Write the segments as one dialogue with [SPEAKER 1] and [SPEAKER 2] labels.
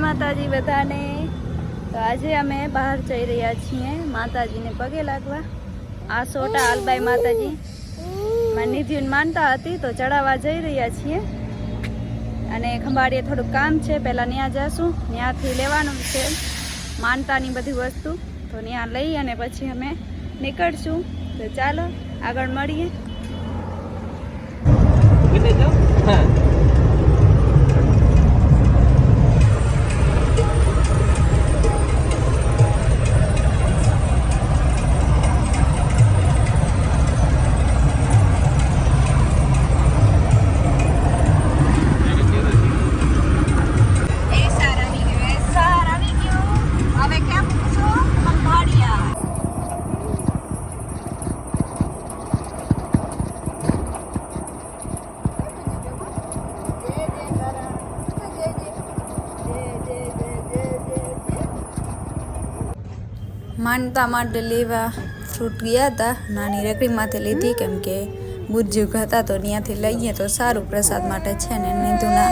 [SPEAKER 1] માતાજી બધાને। તો આજે અમે બહાર જઈ રહ્યા છીએ માતાજીને પગે લાગવા। આ સોટા આલબાઈ માતાજી મારી નિધિને માનતા હતી તો ચડાવવા જઈ રહ્યા છીએ। અને ખંભાળીએ થોડુંક કામ છે, પહેલાં ત્યાં જઈશું, ત્યાંથી લેવાનું છે માનતાની બધી વસ્તુ, તો ત્યાં લઈ અને પછી અમે નીકળશું। તો ચાલો આગળ મળીએ। मानता माटे लेवा फ्रूट गया था, नानी रेकड़ी माथे लीधी केम के बुजुर्ग था तो त्याथी लईए तो सारू प्रसाद माटे छे ने। नीधुना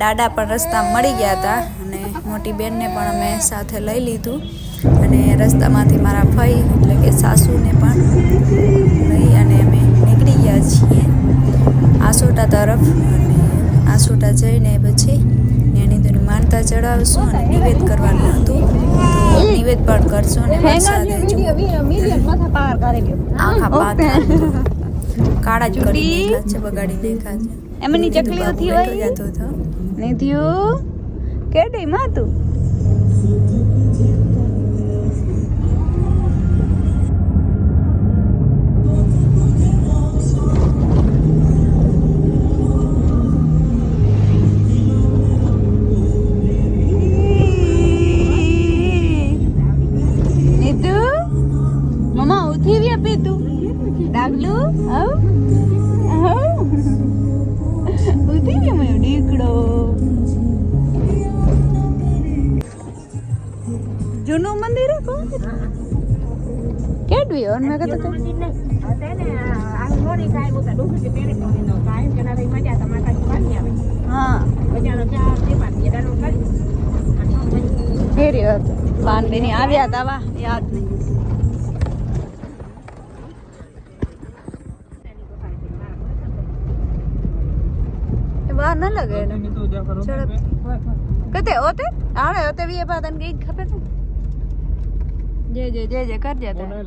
[SPEAKER 1] दादा पण रस्ता मळी गया था अने मोटी बेन ने पण अमे साथे लई लीधुं अने रस्तामांथी मारा भाई એટલે કે સાસુને પણ લઈ અને અમે નીકળી ગયા છીએ આસોટા તરફ। અને આસોટા જઈને પછી नीधुनी मानता चढ़ावशुं अने निवेद करवानुं हतुं, तो निवेद पण करशुं अने वरसाद आखा पात काळा ज करी नाख्या छे, बगाड़ी नाख्या छे। एमनी चकली थी होय जातो तो निधियो केडी मातु जूनो मंदिर है कौन केडवी और मैं कहता हाँ बांधे नहीं आ गया था वाह याद नहीं बाहर न लगे कते होते आड़े होते भी ये बात गई खपे तो जे जे जे जे कर जाता है।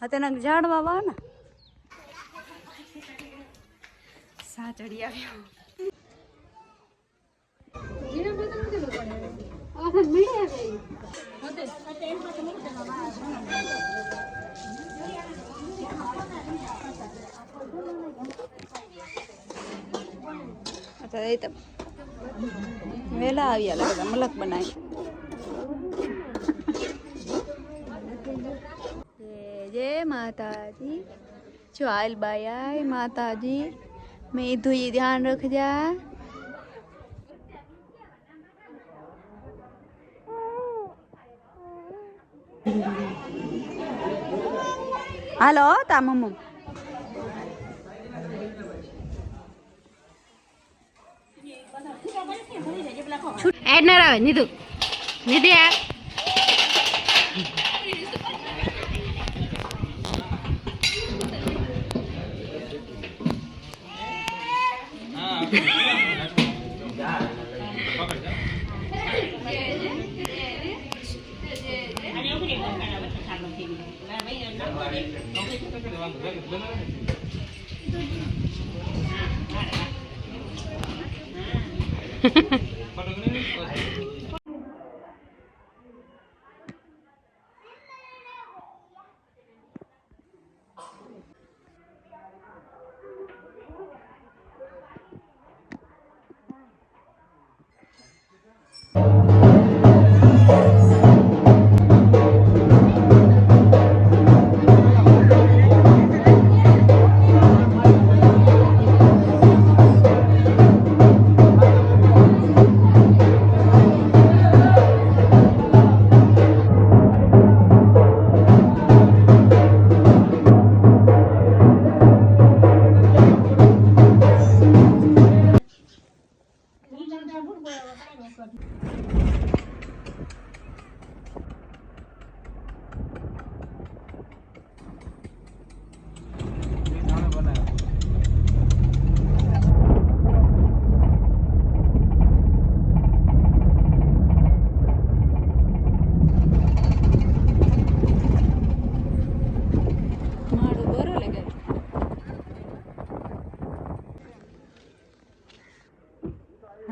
[SPEAKER 1] हते नक झाड़वा वा ना सा चढ़ी आव्यो अच्छा ये तब वेला आव्या लगे मलक बनाई जय माताजी जो आयल बाई आई माताजी मैं धुई ध्यान रख जा। हेलो ता मम्मू ऐड ना रहे नीतू निधि है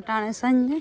[SPEAKER 1] અટાણે સંજે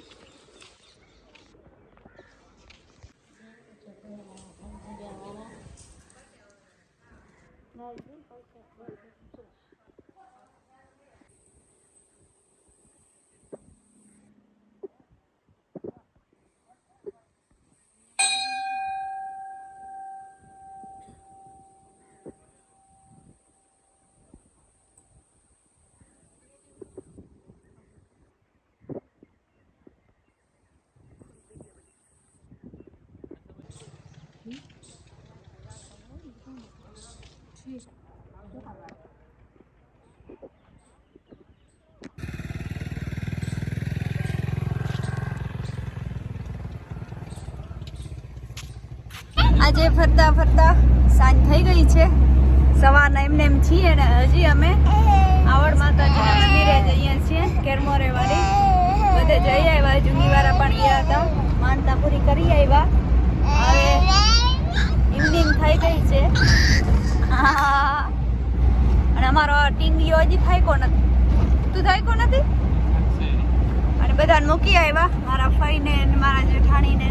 [SPEAKER 1] આજે ફરતા ફરતા સાંજ થઈ ગઈ છે. સવારના એમને એમ છીએ ને હજી અમે આવડ માતાજીના મંદિરે જઈએ છીએ. કેરમોરે વાળી બધે જઈ આવ્યા. જુગીવાળા પણ ગયા હતા, માનતા પૂરી કરી આવ્યા. હવે ઇવનિંગ થઈ ગઈ છે અને અમારો ટીંગીઓ હજી થાયકો નથી. તું થાયકો નથી? અને બધાને મૂકી આવ્યા, મારા ફઈને મારા જેઠાણીને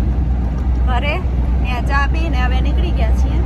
[SPEAKER 1] ઘરે. ત્યાં ચા પીને હવે નીકળી ગયા છીએ.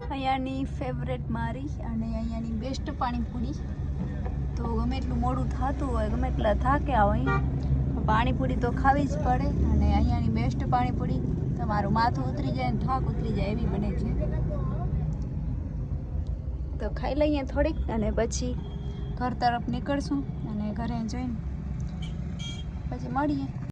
[SPEAKER 1] અહીંયાની ફેવરેટ મારી અને અહીંયાની બેસ્ટ પાણીપુરી. તો ગમે એટલું મોડું થતું હોય, ગમે એટલા થાક્યા હોય, પાણીપુરી તો ખાવી જ પડે. અને અહીંયાની બેસ્ટ પાણીપુરી, તમારું માથું ઉતરી જાય ને થાક ઉતરી જાય એવી બને છે. તો ખાઈ લઈએ થોડીક અને પછી ઘર તરફ નીકળશું અને ઘરે જઈને પછી મળીએ.